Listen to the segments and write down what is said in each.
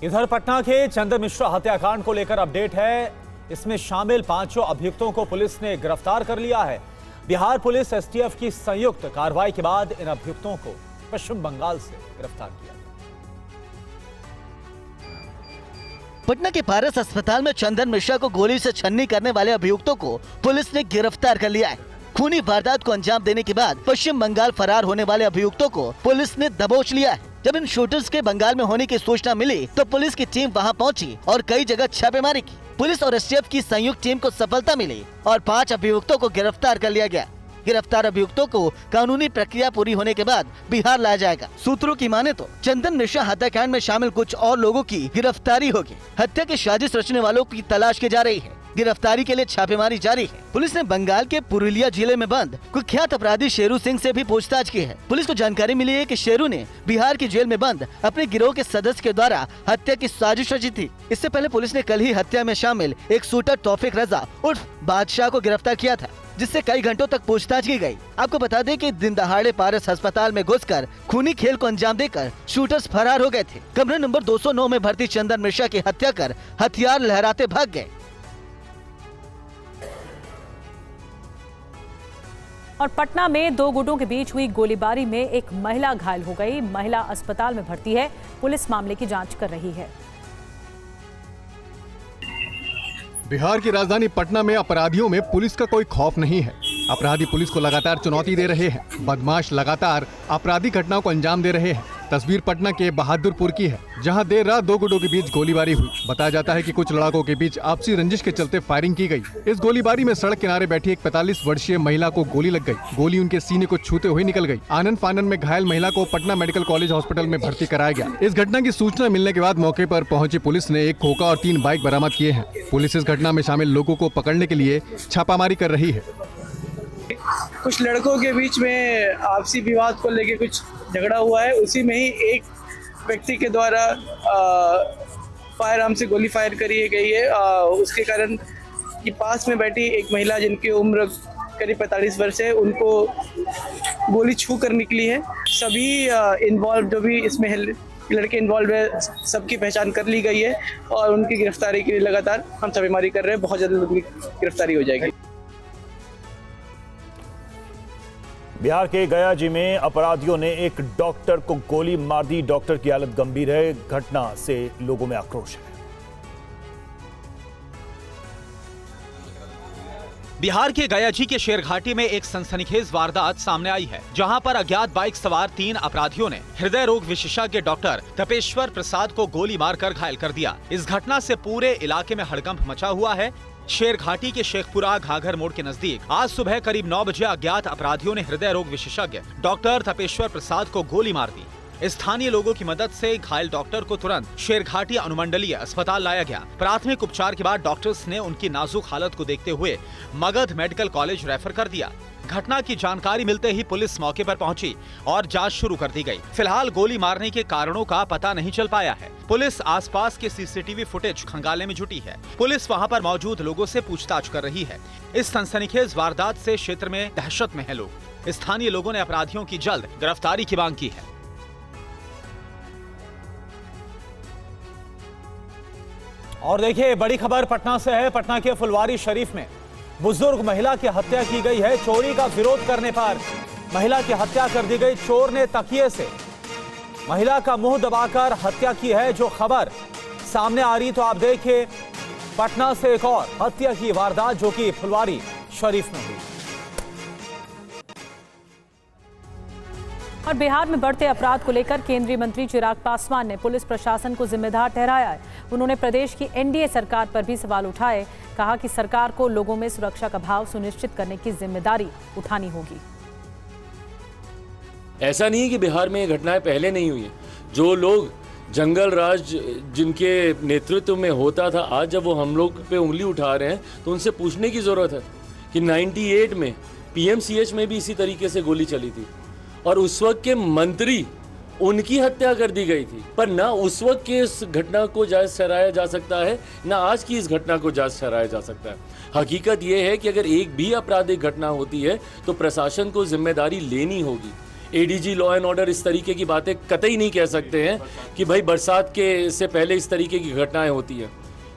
इधर पटना के चंदन मिश्रा हत्याकांड को लेकर अपडेट है। इसमें शामिल 5 अभियुक्तों को पुलिस ने गिरफ्तार कर लिया है। बिहार पुलिस एसटीएफ की संयुक्त कार्रवाई के बाद इन अभियुक्तों को पश्चिम बंगाल से गिरफ्तार किया। पटना के पारस अस्पताल में चंदन मिश्रा को गोली से छन्नी करने वाले अभियुक्तों को पुलिस ने गिरफ्तार कर लिया है। खूनी वारदात को अंजाम देने के बाद पश्चिम बंगाल फरार होने वाले अभियुक्तों को पुलिस ने दबोच लिया है। जब इन शूटर्स के बंगाल में होने की सूचना मिली तो पुलिस की टीम वहां पहुंची और कई जगह छापेमारी की। पुलिस और एसटीएफ की संयुक्त टीम को सफलता मिली और 5 अभियुक्तों को गिरफ्तार कर लिया गया। गिरफ्तार अभियुक्तों को कानूनी प्रक्रिया पूरी होने के बाद बिहार लाया जाएगा। सूत्रों की माने तो चंदन मिश्रा हत्याकांड में शामिल कुछ और लोगों की गिरफ्तारी होगी। हत्या की साजिश रचने वालों की तलाश की जा रही है। गिरफ्तारी के लिए छापेमारी जारी है। पुलिस ने बंगाल के पुरुलिया जिले में बंद कुख्यात अपराधी शेरू सिंह से भी पूछताछ की है। पुलिस को जानकारी मिली है कि शेरू ने बिहार की जेल में बंद अपने गिरोह के सदस्य के द्वारा हत्या की साजिश रची थी। इससे पहले पुलिस ने कल ही हत्या में शामिल एक शूटर तौफीक रजा उर्फ बादशाह को गिरफ्तार किया था, जिससे कई घंटों तक पूछताछ की गई। आपको बता दें कि दिन दहाड़े पारस अस्पताल में घुसकर खूनी खेल को अंजाम देकर शूटर्स फरार हो गए थे। कमरा नंबर 209 में भर्ती चंदन मिश्रा की हत्या कर हथियार लहराते भाग गए। और पटना में 2 गुटों के बीच हुई गोलीबारी में एक महिला घायल हो गई। महिला अस्पताल में भर्ती है। पुलिस मामले की जांच कर रही है। बिहार की राजधानी पटना में अपराधियों में पुलिस का कोई खौफ नहीं है। अपराधी पुलिस को लगातार चुनौती दे रहे हैं। बदमाश लगातार आपराधिक घटनाओं को अंजाम दे रहे हैं। तस्वीर पटना के बहादुरपुर की है, जहां देर रात 2 गुटों के बीच गोलीबारी हुई। बताया जाता है कि कुछ लड़ाकों के बीच आपसी रंजिश के चलते फायरिंग की गई। इस गोलीबारी में सड़क किनारे बैठी एक 45 वर्षीय महिला को गोली लग गई। गोली उनके सीने को छूते हुए निकल गई। आनन फानन में घायल महिला को पटना मेडिकल कॉलेज हॉस्पिटल में भर्ती कराया गया। इस घटना की सूचना मिलने के बाद मौके पर पहुंची पुलिस ने एक खोखा और 3 बाइक बरामद किए हैं। पुलिस इस घटना में शामिल लोगों को पकड़ने के लिए छापामारी कर रही है। कुछ लड़कों के बीच में आपसी विवाद को लेके कुछ झगड़ा हुआ है। उसी में ही एक व्यक्ति के द्वारा फायर आर्म से गोली फायर करी गई है। उसके कारण कि पास में बैठी एक महिला जिनकी उम्र करीब 45 वर्ष है, उनको गोली छू कर निकली है। सभी इन्वॉल्व जो भी इसमें लड़के इन्वॉल्व है, सबकी पहचान कर ली गई है और उनकी गिरफ्तारी के लिए लगातार हम छापेमारी कर रहे हैं। बहुत जल्द उनकी गिरफ्तारी हो जाएगी। बिहार के गया जी में अपराधियों ने एक डॉक्टर को गोली मार दी। डॉक्टर की हालत गंभीर है। घटना से लोगों में आक्रोश है। बिहार के गया जी के शेरघाटी में एक सनसनीखेज वारदात सामने आई है, जहां पर अज्ञात बाइक सवार 3 अपराधियों ने हृदय रोग विशेषज्ञ डॉक्टर तपेश्वर प्रसाद को गोली मारकर घायल कर दिया। इस घटना से पूरे इलाके में हड़कंप मचा हुआ है। शेरघाटी के शेखपुरा घाघर मोड़ के नजदीक आज सुबह करीब 9 बजे अज्ञात अपराधियों ने हृदय रोग विशेषज्ञ डॉक्टर तपेश्वर प्रसाद को गोली मार दी। स्थानीय लोगों की मदद से घायल डॉक्टर को तुरंत शेरघाटी अनुमंडलीय अस्पताल लाया गया। प्राथमिक उपचार के बाद डॉक्टर्स ने उनकी नाजुक हालत को देखते हुए मगध मेडिकल कॉलेज रेफर कर दिया। घटना की जानकारी मिलते ही पुलिस मौके पर पहुंची और जांच शुरू कर दी गई। फिलहाल गोली मारने के कारणों का पता नहीं चल पाया है। पुलिस आसपास के सीसीटीवी फुटेज खंगालने में जुटी है। पुलिस वहां पर मौजूद लोगों से पूछताछ कर रही है। इस सनसनीखेज वारदात से क्षेत्र में दहशत में है लोग। स्थानीय लोगों ने अपराधियों की जल्द गिरफ्तारी की मांग की है। और देखिए, बड़ी खबर पटना से है। पटना के फुलवारी शरीफ में बुजुर्ग महिला की हत्या की गई है। चोरी का विरोध करने पर महिला की हत्या कर दी गई। चोर ने तकिए से महिला का मुंह दबाकर हत्या की है। जो खबर सामने आ रही, तो आप देखिए, पटना से एक और हत्या की वारदात जो कि फुलवारी शरीफ में हुई। और बिहार में बढ़ते अपराध को लेकर केंद्रीय मंत्री चिराग पासवान ने पुलिस प्रशासन को जिम्मेदार ठहराया है। उन्होंने प्रदेश की एनडीए सरकार पर भी सवाल उठाए। कहा कि सरकार को लोगों में सुरक्षा का भाव सुनिश्चित करने की जिम्मेदारी उठानी होगी। ऐसा नहीं है कि बिहार में ये घटनाएं पहले नहीं हुई है। जो लोग जंगल राज जिनके नेतृत्व में होता था, आज जब वो हम लोग पे उंगली उठा रहे हैं तो उनसे पूछने की जरूरत है कि 98 में पीएमसीएच में भी इसी तरीके से गोली चली थी और उस वक्त के मंत्री, उनकी हत्या कर दी गई थी। पर ना उस वक्त के इस घटना को जायज ठहराया जा सकता है, ना आज की इस घटना को जायज ठहराया जा सकता है। हकीकत यह है कि अगर एक भी आपराधिक घटना होती है तो प्रशासन को जिम्मेदारी लेनी होगी। एडीजी लॉ एंड ऑर्डर इस तरीके की बातें कतई नहीं कह सकते हैं कि भाई बरसात के से पहले इस तरीके की घटनाएं होती हैं।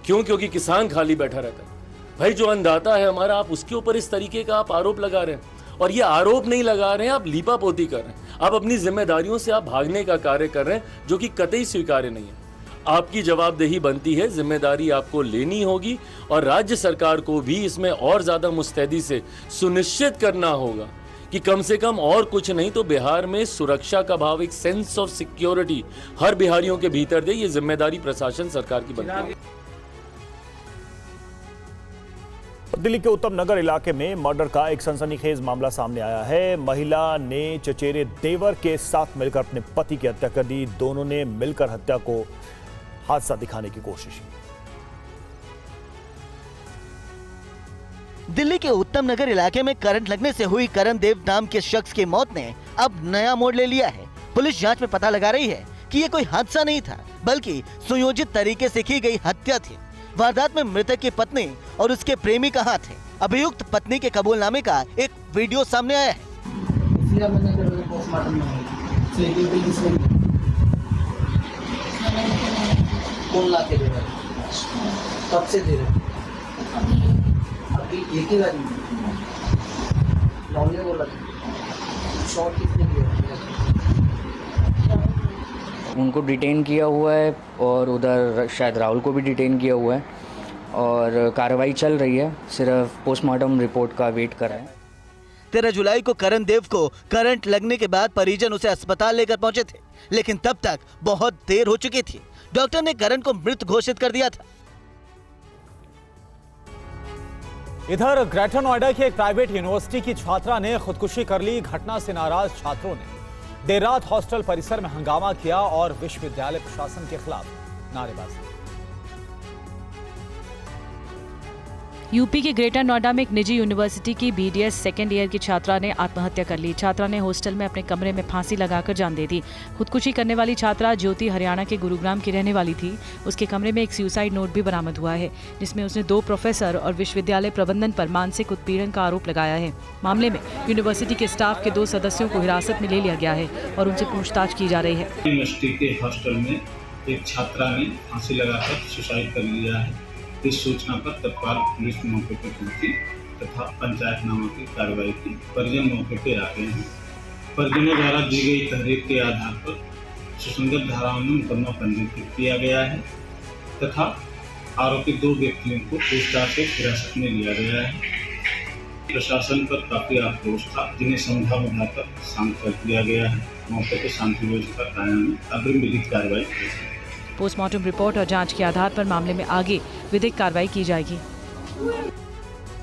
क्यों? क्योंकि किसान खाली बैठा रहता है। भाई जो अन्नदाता है हमारा, आप उसके ऊपर इस तरीके का आप आरोप लगा रहे हैं। और ये आरोप नहीं लगा रहे हैं, आप लीपापोती कर रहे हैं। आप अपनी जिम्मेदारियों से आप भागने का कार्य कर रहे हैं, जो कि कतई स्वीकार्य नहीं है। आपकी जवाबदेही बनती है, जिम्मेदारी आपको लेनी होगी और राज्य सरकार को भी इसमें और ज़्यादा मुस्तैदी से सुनिश्चित करना होगा कि कम से कम और कुछ नहीं तो बिहार में सुरक्षा का भाव, एक सेंस ऑफ सिक्योरिटी हर बिहारियों के भीतर दे। ये जिम्मेदारी प्रशासन सरकार की बनती है। दिल्ली के उत्तम नगर इलाके में मर्डर का एक सनसनीखेज मामला सामने आया है। महिला ने चचेरे देवर के साथ मिलकर अपने पति की हत्या कर दी। दोनों ने मिलकर हत्या को हादसा दिखाने की कोशिश की। दिल्ली के उत्तम नगर इलाके में करंट लगने से हुई करण देव नाम के शख्स की मौत ने अब नया मोड़ ले लिया है। पुलिस जांच में पता लगा रही है कि ये कोई हादसा नहीं था, बल्कि सुयोजित तरीके से की गई हत्या थी। वारदात में मृतक की पत्नी और उसके प्रेमी का हाथ है। अभियुक्त पत्नी के कबूलनामे का एक वीडियो सामने आया है। कौन ला के दे रहा है? कब से दे रहे हैं? अभी एक ही गाड़ी लॉन्ग बोला शॉर्ट कितने दिए? उनको डिटेन किया हुआ है और उधर शायद राहुल को भी डिटेन किया हुआ है और कार्रवाई चल रही है। सिर्फ पोस्टमार्टम रिपोर्ट का वेट कर रहे हैं। 13 जुलाई को करण देव को करंट लगने के बाद परिजन उसे अस्पताल लेकर पहुंचे थे, लेकिन तब तक बहुत देर हो चुकी थी। डॉक्टर ने करण को मृत घोषित कर दिया था। इधर ग्रेटर नोएडा की एक प्राइवेट यूनिवर्सिटी की छात्रा ने खुदकुशी कर ली। घटना से नाराज छात्रों ने देर रात हॉस्टल परिसर में हंगामा किया और विश्वविद्यालय प्रशासन के खिलाफ नारेबाजी। यूपी के ग्रेटर नोएडा में एक निजी यूनिवर्सिटी की बीडीएस सेकेंड ईयर की छात्रा ने आत्महत्या कर ली। छात्रा ने हॉस्टल में अपने कमरे में फांसी लगाकर जान दे दी। खुदकुशी करने वाली छात्रा ज्योति हरियाणा के गुरुग्राम की रहने वाली थी। उसके कमरे में एक सुसाइड नोट भी बरामद हुआ है, जिसमें उसने 2 प्रोफेसर और विश्वविद्यालय प्रबंधन पर मानसिक उत्पीड़न का आरोप लगाया है। मामले में यूनिवर्सिटी के स्टाफ के 2 सदस्यों को हिरासत में ले लिया गया है और उनसे पूछताछ की जा रही है। यूनिवर्सिटी के हॉस्टल में एक छात्रा ने फांसी लगाकर सुसाइड कर लिया है। इस सूचना पर तत्काल पुलिस मौके पर पहुंची तथा पंचायतनामा की कार्रवाई की। परिजन मौके पर आ गए हैं। परिजनों द्वारा दी गई तहरीर के आधार पर सुसंगत धाराओं में मुकदमा पंजीकृत किया गया है तथा आरोपी 2 व्यक्तियों को पूछताछ से हिरासत में लिया गया है। प्रशासन पर काफी आक्रोश था, जिन्हें समझा बुझाकर शांत कर दिया गया है। मौके पर शांति व्यवस्था कायम में अग्रिम विधिक कार्रवाई की जाएगी। पोस्टमार्टम रिपोर्ट और जांच के आधार पर मामले में आगे विधिक कार्रवाई की जाएगी।